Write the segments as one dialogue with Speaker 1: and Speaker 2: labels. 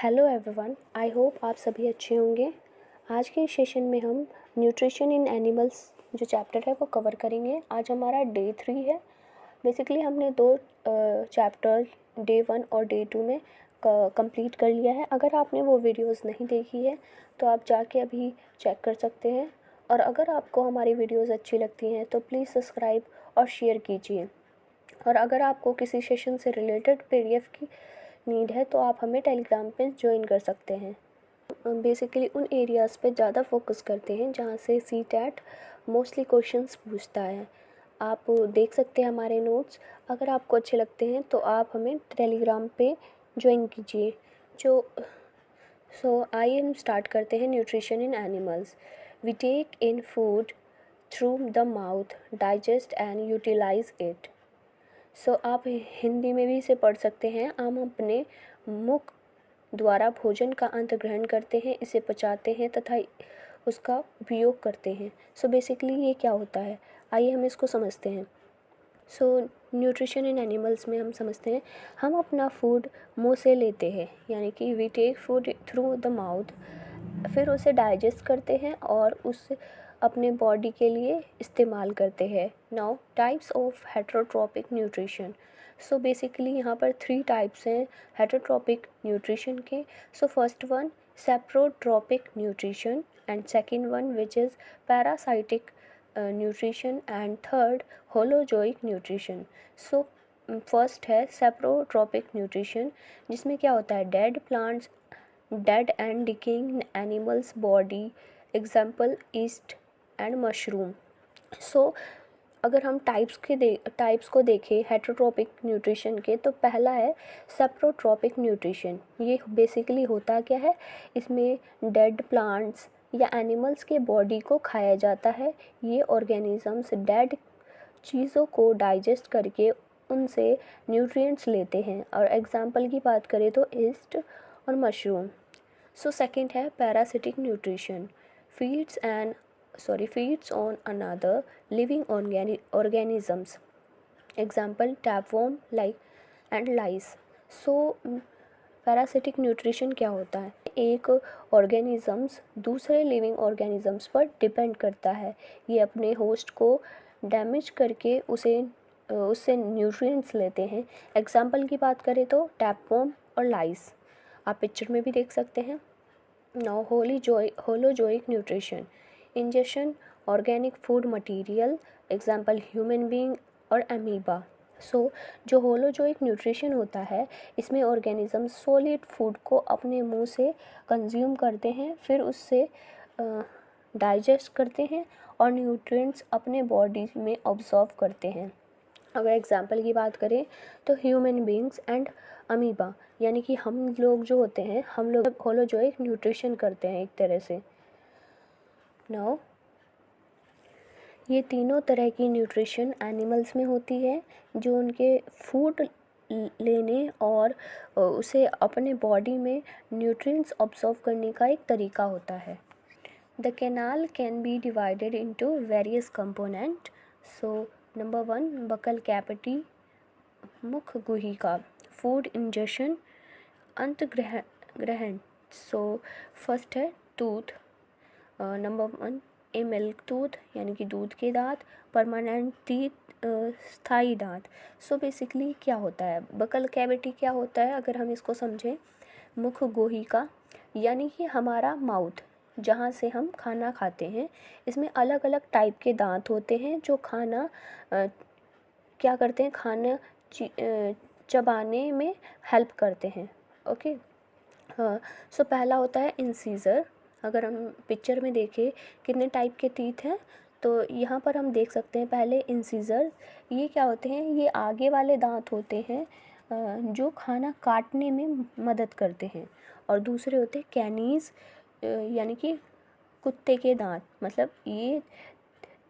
Speaker 1: Hello everyone, I hope आप सभी अच्छे होंगे। आज के सेशन में हम न्यूट्रिशन इन एनिमल्स जो चैप्टर है वो कवर करेंगे। आज हमारा डे 3 है। बेसिकली हमने दो चैप्टर डे 1 और डे 2 में कंप्लीट कर लिया है। अगर आपने वो वीडियोस नहीं देखी है तो आप जाके अभी चेक कर सकते हैं। और अगर आपको हमारी वीडियोस अच्छी लगती हैं तो प्लीज़ सब्सक्राइब और शेयर कीजिए। और अगर आपको किसी सेशन से रिलेटेड पीडीएफ की नीड है तो आप हमें टेलीग्राम पे ज्वाइन कर सकते हैं। बेसिकली उन एरियाज़ पे ज़्यादा फोकस करते हैं जहाँ से सीटेट मोस्टली क्वेश्चंस पूछता है। आप देख सकते हैं हमारे नोट्स। अगर आपको अच्छे लगते हैं तो आप हमें टेलीग्राम पे ज्वाइन कीजिए। आइए हम स्टार्ट करते हैं। Nutrition in animals. We take in food through the mouth, digest and utilize it. आप हिंदी में भी इसे पढ़ सकते हैं। हम अपने मुख द्वारा भोजन का अंत ग्रहण करते हैं, इसे पचाते हैं तथा उसका उपयोग करते हैं। बेसिकली ये क्या होता है, आइए हम इसको समझते हैं। न्यूट्रिशन इन एनिमल्स में हम समझते हैं हम अपना फूड मुंह से लेते हैं, यानी कि we take food through the mouth, फिर उसे डाइजेस्ट करते हैं और उस अपने बॉडी के लिए इस्तेमाल करते हैं। Now types of heterotrophic nutrition. Basically यहाँ पर 3 टाइप्स हैं हेटरोट्रॉपिक न्यूट्रिशन के। First one saprotrophic nutrition and second one which is parasitic nutrition and third holozoic nutrition. First है सेप्रोट्रॉपिक न्यूट्रिशन, जिसमें क्या होता है dead plants, dead and decaying animals body, example east and mushroom. अगर हम types को देखें हेटरोट्रॉपिक न्यूट्रिशन के, तो पहला है सेप्रोट्रॉपिक न्यूट्रिशन। ये बेसिकली होता क्या है, इसमें डेड प्लांट्स या एनिमल्स के बॉडी को खाया जाता है। ये ऑर्गेनिजम्स डेड चीज़ों को डाइजेस्ट करके उनसे न्यूट्रिएंट्स लेते हैं। और एग्जाम्पल की बात करें तो ईस्ट और मशरूम। सेकंड है parasitic nutrition, feeds on another living organisms, example tapeworm like and lice. Parasitic nutrition क्या होता है, एक ऑर्गेनिजम्स दूसरे लिविंग ऑर्गेनिजम्स पर डिपेंड करता है। ये अपने होस्ट को डैमेज करके उससे न्यूट्रिएंट्स लेते हैं। एग्जाम्पल की बात करें तो टैपवर्म और लाइस, आप पिक्चर में भी देख सकते हैं। Now holozoic nutrition, injection organic food material, example human being और अमीबा। जो होलोजोइक न्यूट्रिशन होता है, इसमें ऑर्गेनिज्म सॉलिड फूड को अपने मुंह से कंज्यूम करते हैं, फिर उससे डाइजेस्ट करते हैं और न्यूट्रिएंट्स अपने बॉडी में ऑब्जॉर्व करते हैं। अगर एग्जाम्पल की बात करें तो ह्यूमन बीइंग्स एंड अमीबा, यानी कि हम लोग जो होते हैं, हम लोग होलोजोइक न्यूट्रिशन करते हैं एक तरह से। नाउ ये तीनों तरह की न्यूट्रिशन एनिमल्स में होती है, जो उनके फूड लेने और उसे अपने बॉडी में न्यूट्रिएंट्स ऑब्जॉर्व करने का एक तरीका होता है। The canal can be divided into various component. Number 1 buccal cavity, मुख गुहिका, फूड इंजेक्शन, अंत ग्रहण। फर्स्ट है टूथ, नंबर 1 ए मिल्क टूथ, यानी कि दूध के दांत, परमानेंट टीथ, स्थायी दांत। बेसिकली क्या होता है, बकल कैविटी क्या होता है, अगर हम इसको समझें, मुख गुहिका यानी कि हमारा माउथ, जहाँ से हम खाना खाते हैं, इसमें अलग अलग टाइप के दांत होते हैं जो खाना क्या करते हैं, खाना चबाने में हेल्प करते हैं। ओके, हाँ। पहला होता है इंसीजर। अगर हम पिक्चर में देखें कितने टाइप के टीथ हैं, तो यहाँ पर हम देख सकते हैं पहले इंसीजर। ये क्या होते हैं, ये आगे वाले दांत होते हैं जो खाना काटने में मदद करते हैं। और दूसरे होते हैं कैनीज, यानी कि कुत्ते के दांत, मतलब ये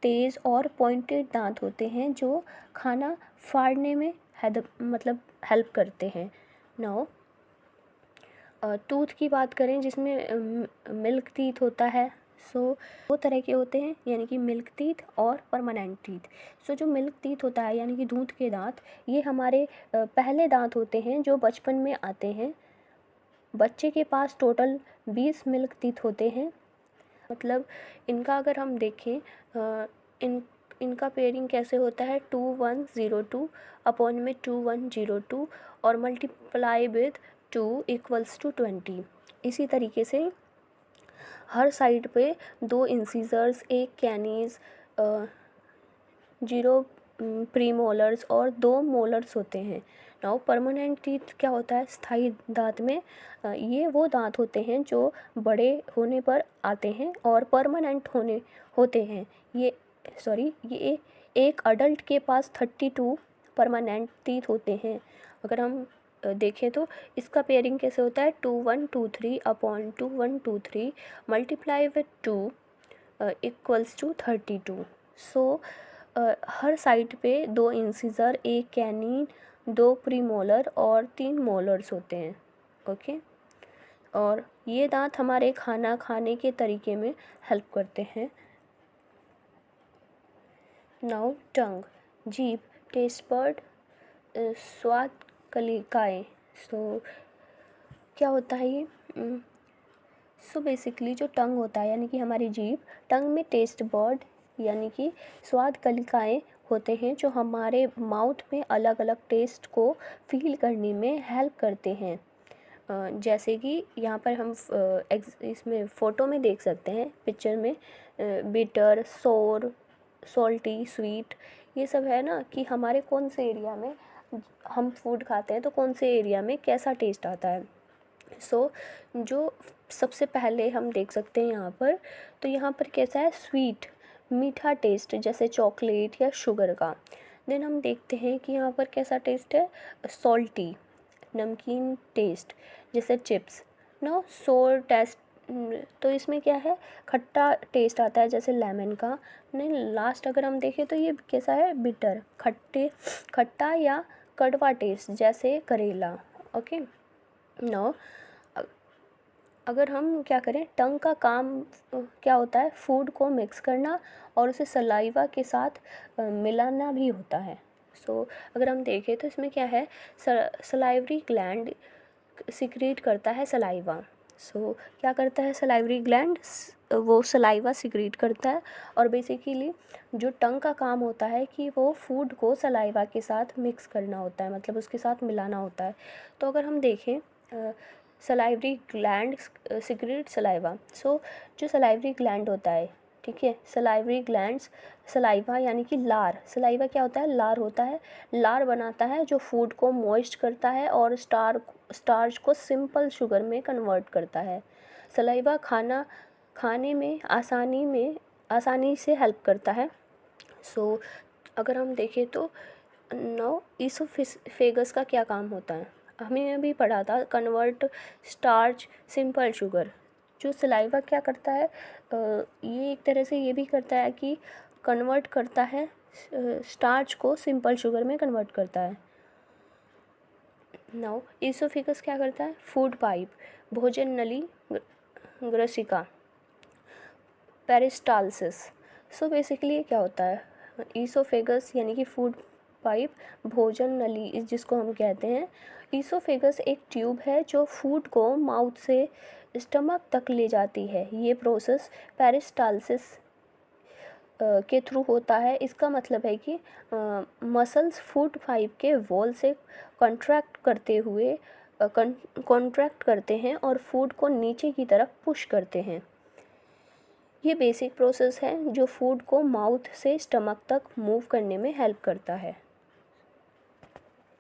Speaker 1: तेज़ और पॉइंटेड दांत होते हैं जो खाना फाड़ने में हेल्प करते हैं। नाउ टूथ की बात करें, जिसमें मिल्क टीथ होता है। दो तरह के होते हैं, यानी कि मिल्क टीथ और परमानेंट टीथ। जो मिल्क टीथ होता है, यानी कि दूध के दांत, ये हमारे पहले दांत होते हैं जो बचपन में आते हैं। बच्चे के पास टोटल 20 मिल्क टीथ होते हैं। मतलब इनका अगर हम देखें इनका पेयरिंग कैसे होता है, 2102 अपॉन में 2102 और मल्टीप्लाई विद 2 इक्वल्स टू 20। इसी तरीके से हर साइड पे 2 इंसीजर्स, एक कैनीज, 0 प्रीमोलर्स और 2 मोलर्स होते हैं। नाउ परमानेंट टीथ क्या होता है, स्थायी दांत में ये वो दांत होते हैं जो बड़े होने पर आते हैं और परमानेंट होते हैं। ये एक अडल्ट के पास 32 परमानेंट टीथ होते हैं। अगर हम देखें तो इसका पेयरिंग कैसे होता है, 2123 upon 2123 multiply with 2 equals to 32। So हर साइड पे 2 इंसीजर, एक कैनिन, 2 प्रीमोलर और 3 मोलर्स होते हैं। ओके, और ये दांत हमारे खाना खाने के तरीके में हेल्प करते हैं। नाउ टंग, जीभ, टेस्ट बर्ड, स्वाद कलिकाएँ। सो क्या होता है ये, सो बेसिकली जो टंग होता है यानी कि हमारी जीभ, टंग में टेस्ट बर्ड यानी कि स्वाद कलिकाएँ होते हैं जो हमारे माउथ में अलग अलग टेस्ट को फील करने में हेल्प करते हैं। जैसे कि यहाँ पर हम इसमें फ़ोटो में देख सकते हैं, पिक्चर में बिटर, सोर, सॉल्टी, स्वीट, ये सब है ना कि हमारे कौन से एरिया में हम फूड खाते हैं तो कौन से एरिया में कैसा टेस्ट आता है। सो जो सबसे पहले हम देख सकते हैं यहाँ पर, तो यहाँ पर कैसा है, स्वीट, मीठा टेस्ट जैसे चॉकलेट या शुगर का। देन हम देखते हैं कि यहाँ पर कैसा टेस्ट है, सॉल्टी, नमकीन टेस्ट जैसे चिप्स। नो सोर टेस्ट, तो इसमें क्या है, खट्टा टेस्ट आता है जैसे लेमन का। नहीं, लास्ट अगर हम देखें तो ये कैसा है, बिटर, खट्टा या कड़वा टेस्ट जैसे करेला। ओके, नो अगर हम क्या करें, टंग का काम क्या होता है, फूड को मिक्स करना और उसे सलाइवा के साथ मिलाना भी होता है। सो अगर हम देखें तो इसमें क्या है, सलाइवरी ग्लैंड सिक्रीट करता है सलाइवा। सो क्या करता है, सलाइवरी ग्लैंड वो सलाइवा सिक्रीट करता है और बेसिकली जो टंग का काम होता है कि वो फूड को सलाइवा के साथ मिक्स करना होता है, मतलब उसके साथ मिलाना होता है। तो अगर हम देखें सलाइवरी ग्लैंड सिक्रीट सलाइवा। सो जो सलाइवरी ग्लैंड होता है, ठीक है, सलाइवरी ग्लैंड्स सलाइवा यानी कि लार, सलाइवा क्या होता है, लार होता है, लार बनाता है जो फूड को मॉइस्ट करता है और स्टार्च को सिंपल शुगर में कन्वर्ट करता है। सलाइवा खाने में आसानी से हेल्प करता है। सो अगर हम देखें तो नो ईसोफेगस का क्या काम होता है, हमने अभी पढ़ा था, कन्वर्ट स्टार्च सिंपल शुगर। जो सलाइवा क्या करता है, ये एक तरह से ये भी करता है कि कन्वर्ट करता है स्टार्च को सिंपल शुगर में कन्वर्ट करता है। नाउ ईसोफेगस क्या करता है, फूड पाइप, भोजन नली, ग्रसिका, पेरिस्टालसिस। सो बेसिकली क्या होता है, ईसोफेगस यानी कि फूड पाइप, भोजन नली जिसको हम कहते हैं। ईसोफेगस एक ट्यूब है जो फूड को माउथ से स्टमक तक ले जाती है। ये प्रोसेस पेरिस्टालसिस के थ्रू होता है। इसका मतलब है कि मसल्स फूड पाइप के वॉल से कॉन्ट्रैक्ट करते हैं और फूड को नीचे की तरफ पुश करते हैं। ये बेसिक प्रोसेस है जो फूड को माउथ से स्टमक तक मूव करने में हेल्प करता है।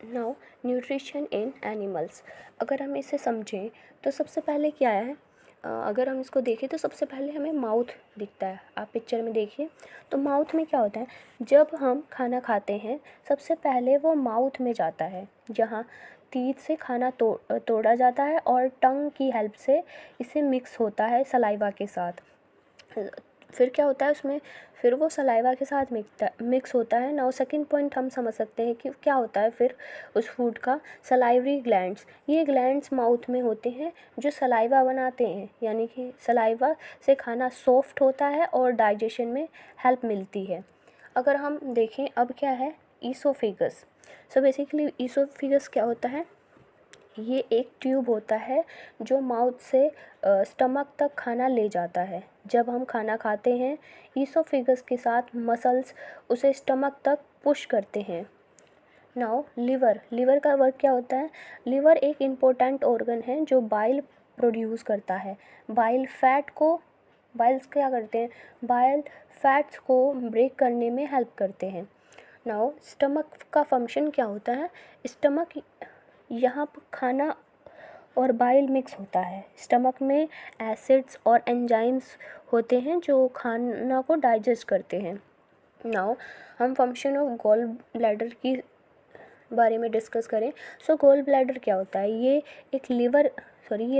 Speaker 1: नाउ न्यूट्रिशन इन एनिमल्स, अगर हम इसे समझें तो सबसे पहले क्या है, अगर हम इसको देखें तो सबसे पहले हमें माउथ दिखता है। आप पिक्चर में देखिए तो माउथ में क्या होता है, जब हम खाना खाते हैं सबसे पहले वो माउथ में जाता है जहाँ टीथ से खाना तोड़ा जाता है और टंग की हेल्प से इसे मिक्स होता है सलाइवा के साथ। फिर क्या होता है उसमें, फिर वो सलाइवा के साथ मिक्स होता है। नाउ सेकंड पॉइंट हम समझ सकते हैं कि क्या होता है फिर उस फूड का, सलाइवरी ग्लैंड्स, ये ग्लैंड्स माउथ में होते हैं जो सलाइवा बनाते हैं, यानी कि सलाइवा से खाना सॉफ्ट होता है और डाइजेशन में हेल्प मिलती है। अगर हम देखें अब क्या है, ईसोफेगस। सो बेसिकली ईसोफेगस क्या होता है, ये एक ट्यूब होता है जो माउथ से स्टमक तक खाना ले जाता है। जब हम खाना खाते हैं, ईसोफेगस के साथ मसल्स उसे स्टमक तक पुश करते हैं। नाउ लिवर का वर्क क्या होता है? लिवर एक इम्पोर्टेंट ऑर्गन है जो बाइल प्रोड्यूस करता है। बाइल्स क्या करते हैं? बाइल फैट्स को ब्रेक करने में हेल्प करते हैं। नाउ स्टमक का फंक्शन क्या होता है? स्टमक, यहाँ पर खाना और बाइल मिक्स होता है। स्टमक में एसिड्स और एंजाइम्स होते हैं जो खाना को डाइजेस्ट करते हैं। नाउ हम फंक्शन ऑफ गॉल ब्लैडर की बारे में डिस्कस करें। सो गॉल ब्लैडर क्या होता है? ये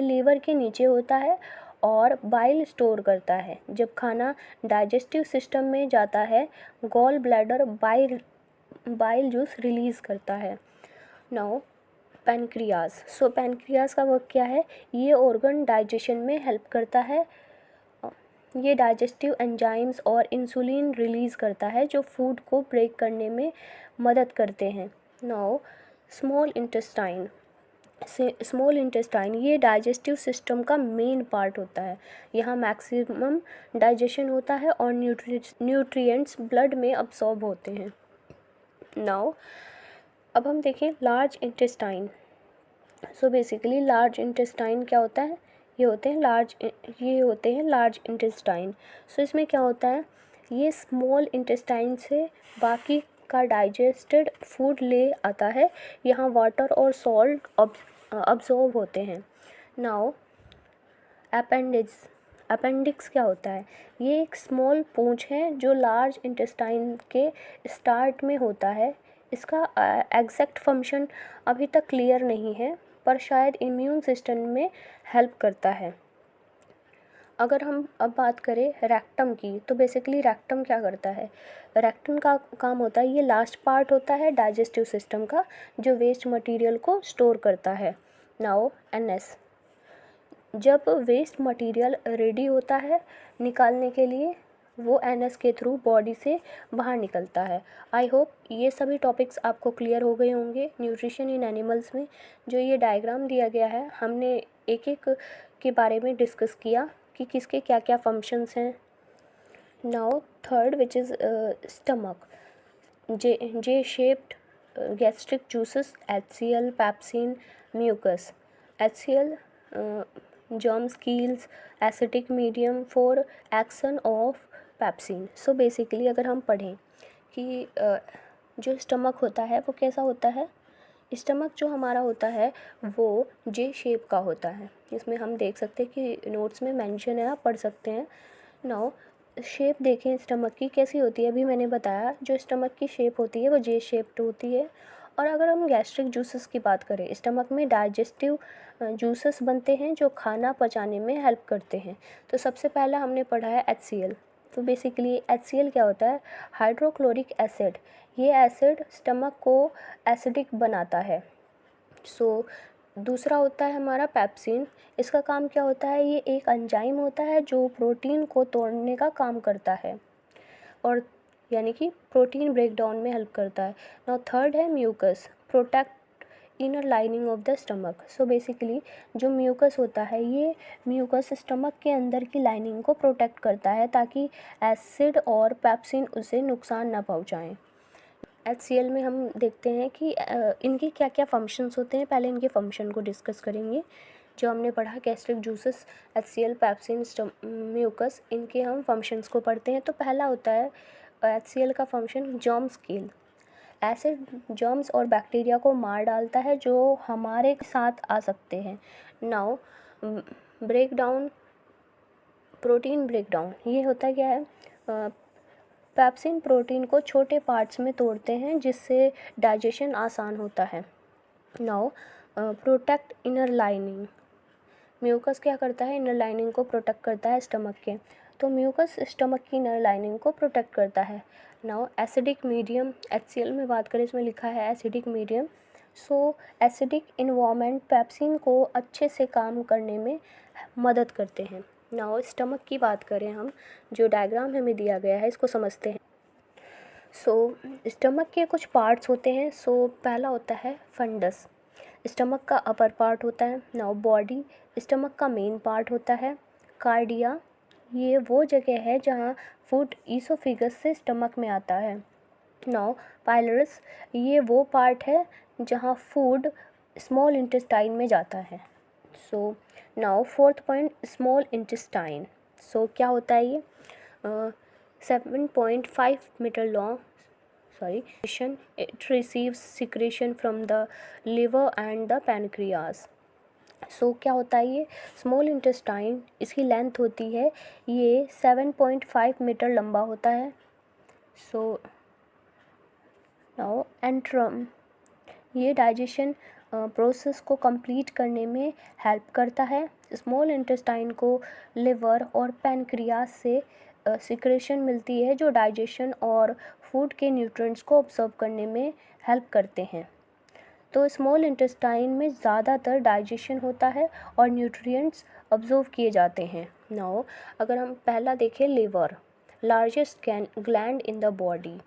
Speaker 1: लीवर के नीचे होता है और बाइल स्टोर करता है। जब खाना डाइजेस्टिव सिस्टम में जाता है, gall bladder bile juice release करता है। Now pancreas. सो पैनक्रियाज का वर्क क्या है? ये ऑर्गन डाइजेशन में हेल्प करता है। ये डाइजेस्टिव एंजाइम्स और इंसुलिन रिलीज़ करता है जो फूड को ब्रेक करने में मदद करते हैं। नाउ स्मॉल इंटेस्टाइन ये डाइजेस्टिव सिस्टम का मेन पार्ट होता है। यहाँ मैक्सिमम डाइजेशन होता है और न्यूट्रिएंट्स ब्लड में अब्सॉर्ब होते हैं। नाउ अब हम देखें large intestine. So basically large intestine क्या होता है? ये होते हैं लार्ज इंटेस्टाइन। सो इसमें क्या होता है? ये स्मॉल इंटेस्टाइन से बाकी का डाइजेस्टेड फूड ले आता है। यहाँ वाटर और सॉल्ट अब्सॉर्ब होते हैं। नाउ अपेंडिक्स क्या होता है? ये एक स्मॉल पूंछ है जो लार्ज इंटेस्टाइन के स्टार्ट में होता है। इसका एग्जैक्ट फंक्शन अभी तक क्लियर नहीं है, पर शायद इम्यून सिस्टम में हेल्प करता है। अगर हम अब बात करें रेक्टम की, तो बेसिकली रेक्टम क्या करता है? रेक्टम का काम होता है, ये लास्ट पार्ट होता है डाइजेस्टिव सिस्टम का जो वेस्ट मटेरियल को स्टोर करता है। Now NS. जब वेस्ट मटेरियल रेडी होता है निकालने के लिए, वो एनएस के थ्रू बॉडी से बाहर निकलता है। आई होप ये सभी टॉपिक्स आपको क्लियर हो गए होंगे। न्यूट्रिशन इन एनिमल्स में जो ये डायग्राम दिया गया है, हमने एक एक के बारे में डिस्कस किया कि किसके क्या क्या फंक्शंस हैं। Now third which is stomach. J shaped gastric juices, HCl, pepsin, mucus. HCl germs kills acidic medium for action of pepsin. So basically अगर हम पढ़ें कि जो स्टमक होता है वो कैसा होता है? स्टमक जो हमारा होता है वो जे शेप का होता है। इसमें हम देख सकते हैं कि नोट्स में मेंशन है, आप पढ़ सकते हैं। नाउ शेप देखें स्टमक की कैसी होती है। अभी मैंने बताया जो स्टमक की शेप होती है वो जे शेप्ड होती है। और अगर हम गैस्ट्रिक जूसेस की बात करें, स्टमक में डाइजेस्टिव जूसेस बनते हैं जो खाना पचाने में हेल्प करते हैं। तो सबसे पहला हमने पढ़ा है HCl। तो बेसिकली HCl क्या होता है? Hydrochloric acid. ये एसिड स्टमक को एसिडिक बनाता है। सो दूसरा होता है हमारा पैप्सिन। इसका काम क्या होता है? ये एक एंजाइम होता है जो प्रोटीन को तोड़ने का काम करता है और यानी कि प्रोटीन ब्रेक डाउन में हेल्प करता है। नाउ थर्ड है mucus, protect inner lining of the stomach. So basically जो म्यूकस होता है, ये म्यूकस स्टमक के अंदर की लाइनिंग को प्रोटेक्ट करता है ताकि एसिड और पैप्सिन उसे नुकसान ना पहुंचाएं। HCl में हम देखते हैं कि इनके क्या क्या फंक्शंस होते हैं। पहले इनके फंक्शन को डिस्कस करेंगे। जो हमने पढ़ा gastric juices, HCl, pepsin, mucus, इनके हम फंक्शंस को पढ़ते हैं। तो पहला होता है HCl का फंक्शन जर्म्स किल। एसिड जर्म्स और बैक्टीरिया को मार डालता है जो हमारे साथ आ सकते हैं। नाउ प्रोटीन ब्रेकडाउन, ये होता क्या है? पैप्सिन प्रोटीन को छोटे पार्ट्स में तोड़ते हैं जिससे डाइजेशन आसान होता है। Now protect inner lining. Mucus क्या करता है? इनर लाइनिंग को प्रोटेक्ट करता है स्टमक के। तो म्यूकस स्टमक की इनर लाइनिंग को प्रोटेक्ट करता है। नाउ एसिडिक मीडियम, HCl में बात करें, इसमें लिखा है acidic medium. So acidic environment pepsin को अच्छे से काम करने में मदद करते हैं। नाउ स्टमक की बात करें हम, जो डायग्राम हमें दिया गया है इसको समझते हैं। सो स्टमक के कुछ पार्ट्स होते हैं। सो पहला होता है फंडस। स्टमक का अपर पार्ट होता है। नाउ बॉडी, स्टमक का मेन पार्ट होता है। कार्डिया, ये वो जगह है जहाँ फूड ईसोफिगस से स्टमक में आता है। नाउ पाइलरस, ये वो पार्ट है जहाँ फूड स्मॉल इंटेस्टाइन में जाता है। So now fourth point, small intestine. So क्या होता है ये? 7.5 metre long, it receives secretion from the liver and the pancreas. So क्या होता है ये? स्मॉल इंटेस्टाइन, इसकी लेंथ होती है, ये 7.5 मीटर लंबा होता है। सो नाउ एंट्रम, ये डाइजेशन प्रोसेस को कंप्लीट करने में हेल्प करता है। स्मॉल इंटेस्टाइन को लिवर और पैनक्रियास से सिक्रेशन मिलती है जो डाइजेशन और फूड के न्यूट्रिएंट्स को ऑब्जर्व करने में हेल्प करते हैं। तो स्मॉल इंटेस्टाइन में ज़्यादातर डाइजेशन होता है और न्यूट्रिएंट्स ऑब्जर्व किए जाते हैं। नाउ अगर हम पहला देखें, liver, largest gland in the body,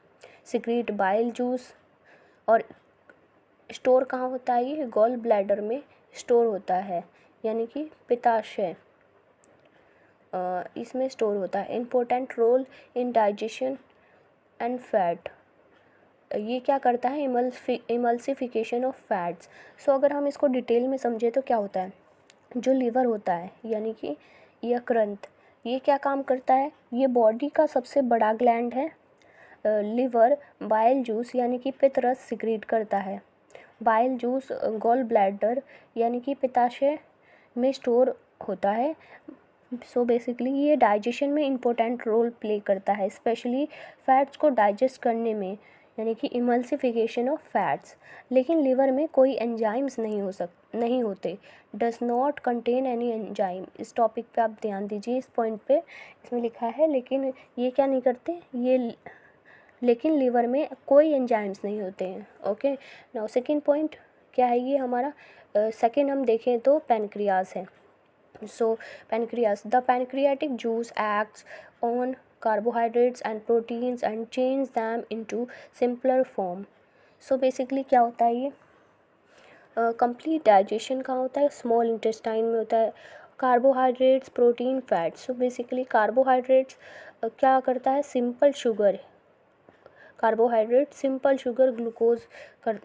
Speaker 1: secrete bile juice, और स्टोर कहाँ होता है ये? गॉल ब्लैडर में स्टोर होता है, यानी कि पित्ताशय इसमें स्टोर होता है। Important role in digestion and fat, ये क्या करता है? Emulsification of fats. सो अगर हम इसको डिटेल में समझे तो क्या होता है? जो लिवर होता है, यानी कि यकृत, ये क्या काम करता है? ये बॉडी का सबसे बड़ा ग्लैंड है। लिवर बाइल जूस यानी कि पित्त रस सिक्रीट करता है। बाइल जूस गॉल ब्लैडर यानी कि पित्ताशय में स्टोर होता है। सो बेसिकली ये डाइजेशन में इम्पोर्टेंट रोल प्ले करता है, स्पेशली फैट्स को डाइजेस्ट करने में, यानी कि इमल्सिफिकेशन ऑफ फैट्स। लेकिन लिवर में कोई एंजाइम्स नहीं होते, does not contain any enzyme. इस टॉपिक पे आप ध्यान दीजिए, इस पॉइंट पे इसमें लिखा है, लेकिन ये क्या नहीं करते ये, लेकिन लिवर में कोई एंजाइम्स नहीं होते हैं। ओके, नाउ सेकेंड पॉइंट क्या है ये हमारा? सेकेंड हम देखें तो पैनक्रियास है। So pancreas, the pancreatic juice acts on carbohydrates and proteins and change them into simpler form. So basically क्या होता है ये? कंप्लीट डाइजेशन कहाँ होता है? स्मॉल इंटेस्टाइन में होता है। Carbohydrates, protein, fats. So basically carbohydrates क्या करता है? Simple sugar, carbohydrate simple sugar glucose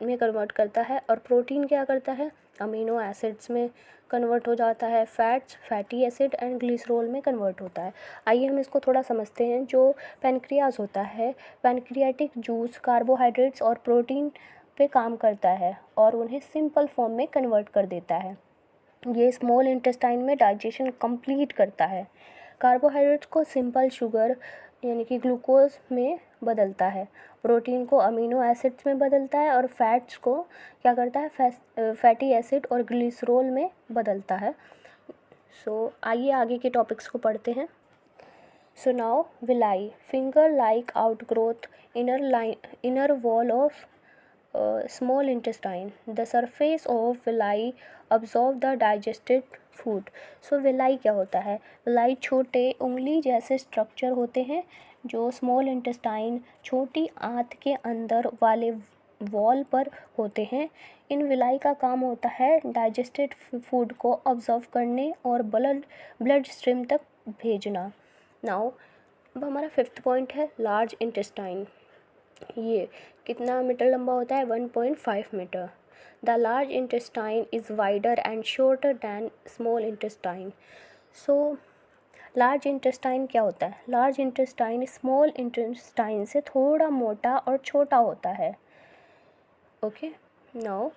Speaker 1: में कन्वर्ट करता है। और प्रोटीन क्या करता है? अमीनो एसिड्स में कन्वर्ट हो जाता है। Fats fatty acid and glycerol में कन्वर्ट होता है। आइए हम इसको थोड़ा समझते हैं। जो पैनक्रियास होता है, पैनक्रियाटिक जूस कार्बोहाइड्रेट्स और प्रोटीन पे काम करता है और उन्हें सिंपल फॉर्म में कन्वर्ट कर देता है। ये स्मॉल इंटेस्टाइन में डाइजेशन कंप्लीट करता है। कार्बोहाइड्रेट्स को सिंपल शुगर यानी कि ग्लूकोज में बदलता है, प्रोटीन को अमीनो एसिड्स में बदलता है और फैट्स को क्या करता है? फैटी एसिड और ग्लिसरॉल में बदलता है। सो आइए आगे के टॉपिक्स को पढ़ते हैं। So now villi, finger like outgrowth inner wall of small intestine. The surface of villi absorb the digested food. So villi क्या होता है? villi छोटे उंगली जैसे स्ट्रक्चर होते हैं जो स्मॉल इंटेस्टाइन छोटी आंत के अंदर वाले वॉल पर होते हैं। इन विलाई का काम होता है डाइजेस्टेड फूड को ऑब्जर्व करने और ब्लड स्ट्रीम तक भेजना। नाउ अब हमारा फिफ्थ पॉइंट है लार्ज इंटेस्टाइन। ये कितना मीटर लंबा होता है? 1.5 metre. The large intestine is wider and shorter than small intestine. So large intestine क्या होता है? लार्ज इंटेस्टाइन स्मॉल इंटेस्टाइन से थोड़ा मोटा और छोटा होता है। ओके, नाउ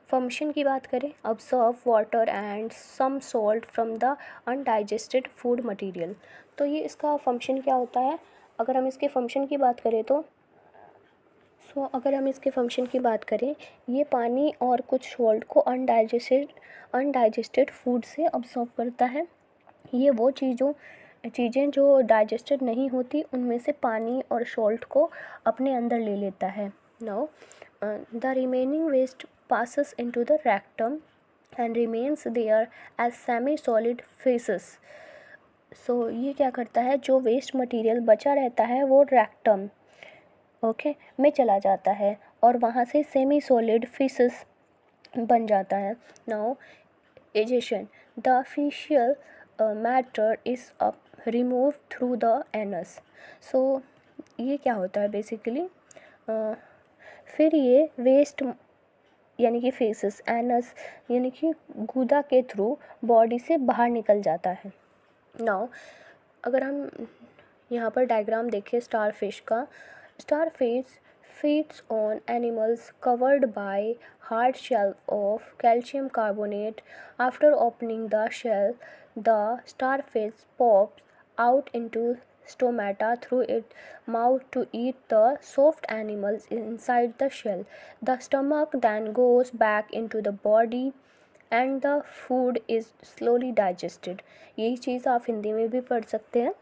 Speaker 1: फंक्शन की बात करें, absorb water and some salt from the undigested food material. तो ये इसका फंक्शन क्या होता है? अगर हम इसके फंक्शन की बात करें तो अगर हम इसके फंक्शन की बात करें, ये पानी और कुछ सॉल्ट को अनडाइजेस्टेड फूड से अब्सॉर्ब करता है। ये वो चीज़ें जो डाइजेस्टेड नहीं होती उनमें से पानी और सॉल्ट को अपने अंदर ले लेता है। Now the remaining waste passes into the rectum and remains there as semi-solid feces. सो ये क्या करता है? जो वेस्ट मटेरियल बचा रहता है वो रेक्टम में चला जाता है और वहाँ से सेमी सॉलिड फीसेस बन जाता है। Now egestion, the faecal matter is remove through the anus. So ये क्या होता है बेसिकली, फिर ये वेस्ट यानी कि फेसेस, एनस यानी कि गुदा के थ्रू बॉडी से बाहर निकल जाता है। नाउ अगर हम यहाँ पर डायग्राम देखें स्टारफिश का, starfish feeds on animals covered by hard shell of calcium carbonate. After opening the shell, the starfish pops out into stomata through its mouth to eat the soft animals inside the shell. The stomach then goes back into the body and the food is slowly digested. यही चीज़ आप हिंदी में भी पढ़ सकते हैं।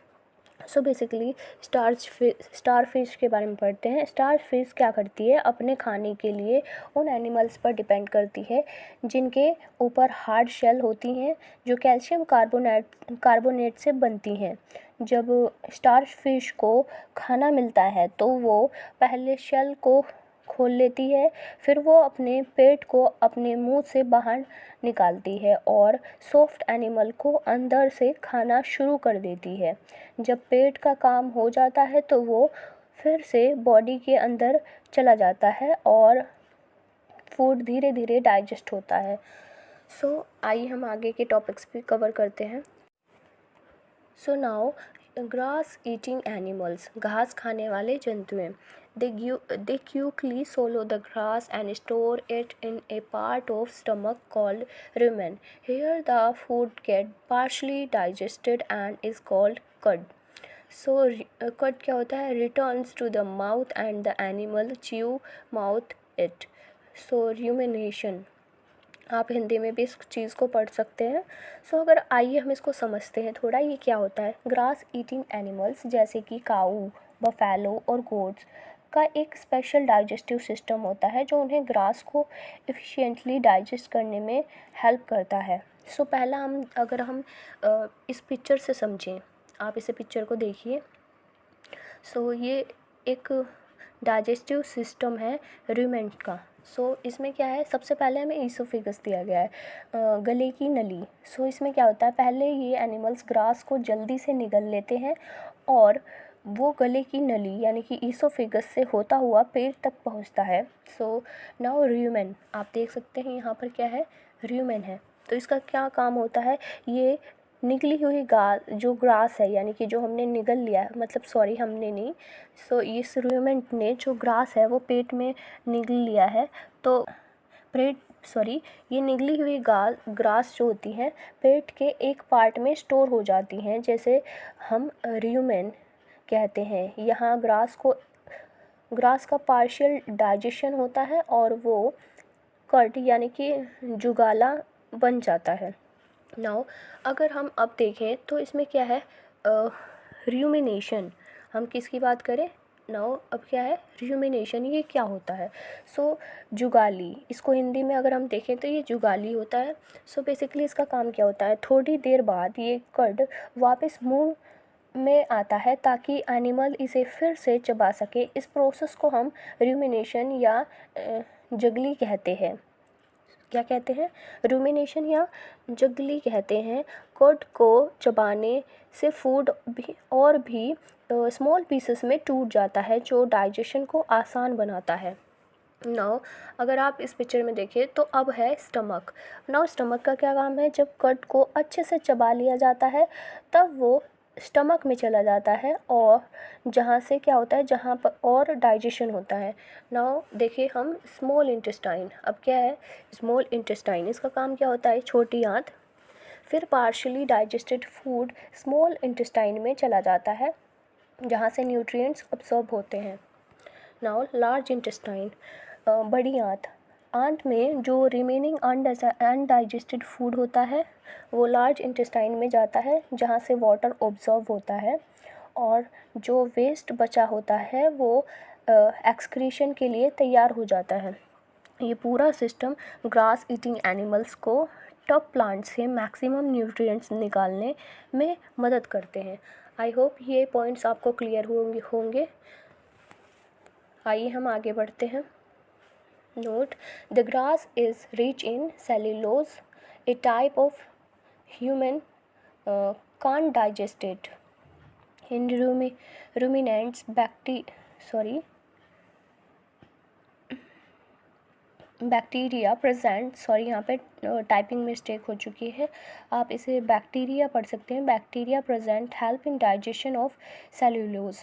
Speaker 1: So basically star fish के बारे में पढ़ते हैं। स्टार फिश क्या करती है, अपने खाने के लिए उन एनिमल्स पर डिपेंड करती है जिनके ऊपर हार्ड शेल होती हैं, जो कैल्शियम कार्बोनेट से बनती हैं। जब स्टार फिश को खाना मिलता है तो वो पहले शेल को खोल लेती है, फिर वो अपने पेट को अपने मुंह से बाहर निकालती है और सॉफ्ट एनिमल को अंदर से खाना शुरू कर देती है। जब पेट का काम हो जाता है तो वो फिर से बॉडी के अंदर चला जाता है और फूड धीरे धीरे डाइजेस्ट होता है। सो आइए हम आगे के टॉपिक्स भी कवर करते हैं। So now grass eating animals, घास खाने वाले जंतुएं। They quickly swallow the grass and store it in a part of stomach called rumen. Here the food gets partially digested and is called cud. So cud क्या होता है, returns to the mouth and the animal chew mouth it. So rumination, आप हिंदी में भी इस चीज़ को पढ़ सकते हैं। सो अगर आइए हम इसको समझते हैं थोड़ा, ये क्या होता है। ग्रास ईटिंग एनिमल्स जैसे कि काऊ, बफेलो और गोट्स का एक स्पेशल डाइजेस्टिव सिस्टम होता है जो उन्हें ग्रास को एफिशिएंटली डाइजेस्ट करने में हेल्प करता है। सो पहला अगर हम इस पिक्चर से समझें, आप इसे पिक्चर को देखिए। सो ये एक डाइजेस्टिव सिस्टम है रूमेंट का। सो इसमें क्या है, सबसे पहले हमें ईसोफेगस दिया गया है, गले की नली। सो इसमें क्या होता है, पहले ये एनिमल्स ग्रास को जल्दी से निगल लेते हैं और वो गले की नली यानी कि ईसोफेगस से होता हुआ पेट तक पहुंचता है। सो नाउ रूमेन, आप देख सकते हैं यहाँ पर क्या है, रूमेन है। तो इसका क्या काम होता है, ये निकली हुई जो ग्रास है यानी कि जो हमने निगल लिया है, मतलब सॉरी हमने नहीं, सो इस रूमेंट ने जो ग्रास है वो पेट में निगल लिया है। तो ये निगली हुई ग्रास जो होती हैं पेट के एक पार्ट में स्टोर हो जाती हैं, जैसे हम रूमेन कहते हैं। यहाँ ग्रास का पार्शियल डाइजेशन होता है और वो कर्ड यानी कि जुगाला बन जाता है। नाउ अगर हम अब देखें तो इसमें क्या है, र्यूमिनेशन, हम किसकी बात करें। नाउ अब क्या है र्यूमिनेशन, ये क्या होता है। सो जुगाली, इसको हिंदी में अगर हम देखें तो ये जुगाली होता है। सो बेसिकली इसका काम क्या होता है, थोड़ी देर बाद ये कर्ड वापस मुंह में आता है ताकि एनिमल इसे फिर से चबा सके। इस प्रोसेस को हम र्यूमिनेशन या जगली कहते हैं। क्या कहते हैं, रूमिनेशन या जगली कहते हैं। कर्ड को चबाने से फूड भी स्मॉल पीसेस में टूट जाता है जो डाइजेशन को आसान बनाता है। नाउ अगर आप इस पिक्चर में देखें तो अब है स्टमक। नाउ स्टमक का क्या काम है, जब कर्ड को अच्छे से चबा लिया जाता है तब वो स्टमक में चला जाता है और जहाँ से क्या होता है, जहाँ पर और डाइजेशन होता है। नाउ देखिए हम स्मॉल इंटेस्टाइन, अब क्या है स्मॉल इंटेस्टाइन, इसका काम क्या होता है, छोटी आंत। फिर partially digested food small intestine में चला जाता है जहाँ से न्यूट्रिएंट्स अब्सॉर्ब होते हैं। नाउ लार्ज इंटेस्टाइन, बड़ी आंत में जो रिमेनिंग अनडाइजेस्टेड फूड होता है वो लार्ज इंटेस्टाइन में जाता है जहाँ से वाटर ऑब्जॉर्व होता है और जो वेस्ट बचा होता है वो एक्सक्रीशन के लिए तैयार हो जाता है। ये पूरा सिस्टम ग्रास ईटिंग एनिमल्स को टॉप प्लांट से मैक्सिमम न्यूट्रिएंट्स निकालने में मदद करते हैं। आई होप ये पॉइंट्स आपको क्लियर होंगे। आइए हम आगे बढ़ते हैं। Note: the grass is rich in cellulose, a type of human can't digest it. In ruminants, bacteria present, sorry यहाँ पे टाइपिंग मिस्टेक हो चुकी है, आप इसे बैक्टीरिया पढ़ सकते हैं। Bacteria present help in digestion of cellulose.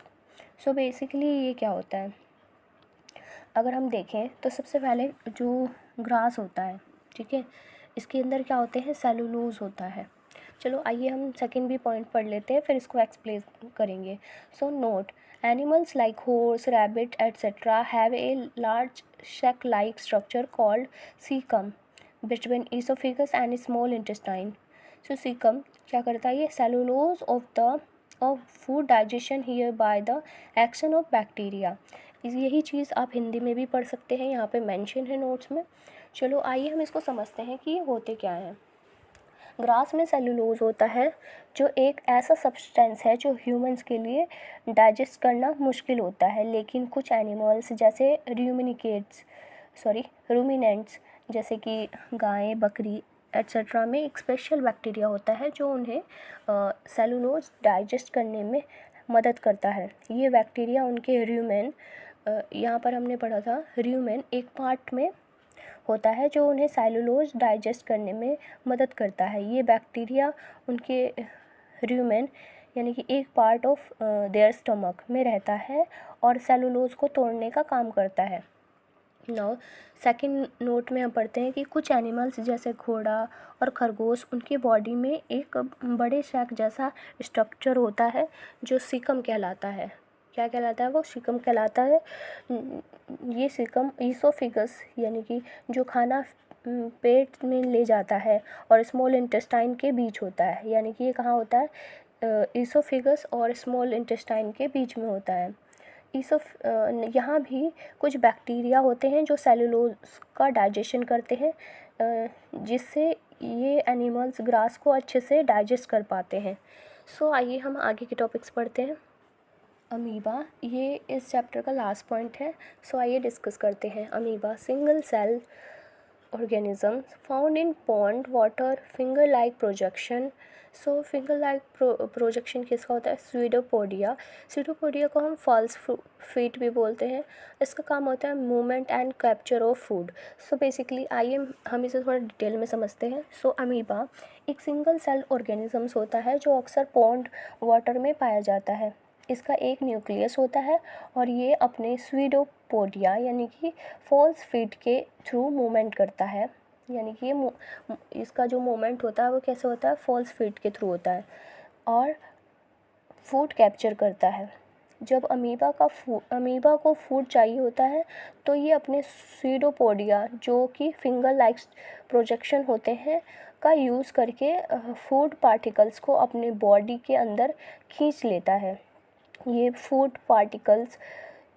Speaker 1: So basically ये क्या होता है, अगर हम देखें तो सबसे पहले जो ग्रास होता है, ठीक है, इसके अंदर क्या होते हैं, सेल्यूलोज होता है। चलो आइए हम सेकंड भी पॉइंट पढ़ लेते हैं, फिर इसको एक्सप्लेन करेंगे। So note: animals like horse, rabbit, etc. have a large sac-like structure called cecum between esophagus and small intestine. So cecum क्या करता है, ये cellulose of food digestion here by the action of bacteria। यही चीज़ आप हिंदी में भी पढ़ सकते हैं, यहाँ पे मेंशन है नोट्स में। चलो आइए हम इसको समझते हैं कि ये होते क्या हैं। ग्रास में सेल्यूलोज होता है, जो एक ऐसा सब्सटेंस है जो ह्यूमंस के लिए डाइजेस्ट करना मुश्किल होता है, लेकिन कुछ एनिमल्स जैसे रूमिनेंट्स जैसे कि गाय, बकरी एट्सेट्रा में एक स्पेशल बैक्टीरिया होता है जो उन्हें सेल्यूलोज डाइजेस्ट करने में मदद करता है। ये बैक्टीरिया उनके रूमेन, यहाँ पर हमने पढ़ा था रूमेन एक पार्ट में होता है जो उन्हें सेल्यूलोज डाइजेस्ट करने में मदद करता है। ये बैक्टीरिया उनके रूमेन यानी कि एक पार्ट ऑफ देयर स्टमक में रहता है और सेल्यूलोज को तोड़ने का काम करता है। नाउ सेकंड नोट में हम पढ़ते हैं कि कुछ एनिमल्स जैसे घोड़ा और खरगोश, उनकी बॉडी में एक बड़े सैक जैसा स्ट्रक्चर होता है जो सीकम कहलाता है। क्या कहलाता है, वो सीकम कहलाता है। ये सीकम ईसोफिगस यानी कि जो खाना पेट में ले जाता है और स्मॉल इंटेस्टाइन के बीच होता है, यानी कि ये कहाँ होता है, ईसोफिगस और स्मॉल इंटेस्टाइन के बीच में होता है। यहाँ भी कुछ बैक्टीरिया होते हैं जो सेल्यूलोज का डाइजेशन करते हैं, जिससे ये एनिमल्स ग्रास को अच्छे से डाइजेस्ट कर पाते हैं। सो आइए हम आगे के टॉपिक्स पढ़ते हैं। अमीबा, ये इस चैप्टर का लास्ट पॉइंट है। सो आइए डिस्कस करते हैं। Amoeba single cell organism found in pond water, finger like projection. So finger like projection किसका होता है, स्यूडोपोडिया। स्यूडोपोडिया को हम फॉल्स फीट भी बोलते हैं। इसका काम होता है movement and capture of food. So basically आइए हम इसे थोड़ा डिटेल में समझते हैं। सो अमीबा एक सिंगल सेल ऑर्गेनिजम्स होता है जो अक्सर पॉन्ड वाटर में पाया जाता है। इसका एक न्यूक्लियस होता है और ये अपने स्यूडोपोडिया यानी कि फॉल्स फीट के थ्रू मूवमेंट करता है, यानी कि ये इसका जो मूवमेंट होता है वो कैसे होता है, फॉल्स फीट के थ्रू होता है और फूड कैप्चर करता है। जब अमीबा को फूड चाहिए होता है तो ये अपने स्यूडोपोडिया जो कि फिंगर लाइक प्रोजेक्शन होते हैं का यूज़ करके फूड पार्टिकल्स को अपने बॉडी के अंदर खींच लेता है। ये फूड पार्टिकल्स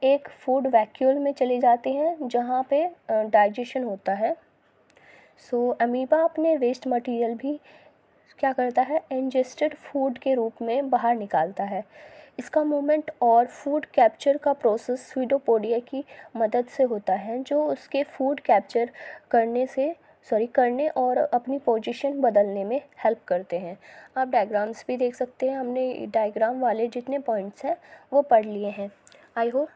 Speaker 1: एक फूड वैक्यूल में चले जाते हैं जहाँ पे डाइजेशन होता है। सो अमीबा अपने वेस्ट मटेरियल भी क्या करता है, इंजेस्टेड फूड के रूप में बाहर निकालता है। इसका मूवमेंट और फूड कैप्चर का प्रोसेस स्यूडोपोडिया की मदद से होता है, जो उसके फूड कैप्चर करने और अपनी पोजीशन बदलने में हेल्प करते हैं। आप डायग्राम्स भी देख सकते हैं, हमने डायग्राम वाले जितने पॉइंट्स हैं वो पढ़ लिए हैं। आई होप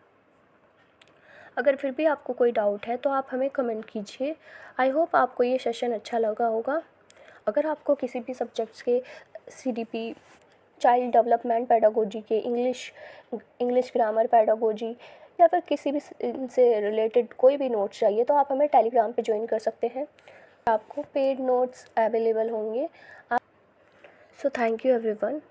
Speaker 1: अगर फिर भी आपको कोई डाउट है तो आप हमें कमेंट कीजिए। आई होप आपको ये सेशन अच्छा लगा होगा। अगर आपको किसी भी सब्जेक्ट्स के CDP, चाइल्ड डेवलपमेंट पेडागोजी के इंग्लिश ग्रामर पेडागोजी या फिर किसी भी इनसे रिलेटेड कोई भी नोट्स चाहिए तो आप हमें टेलीग्राम पे ज्वाइन कर सकते हैं। आपको पेड नोट्स अवेलेबल होंगे। So thank you everyone.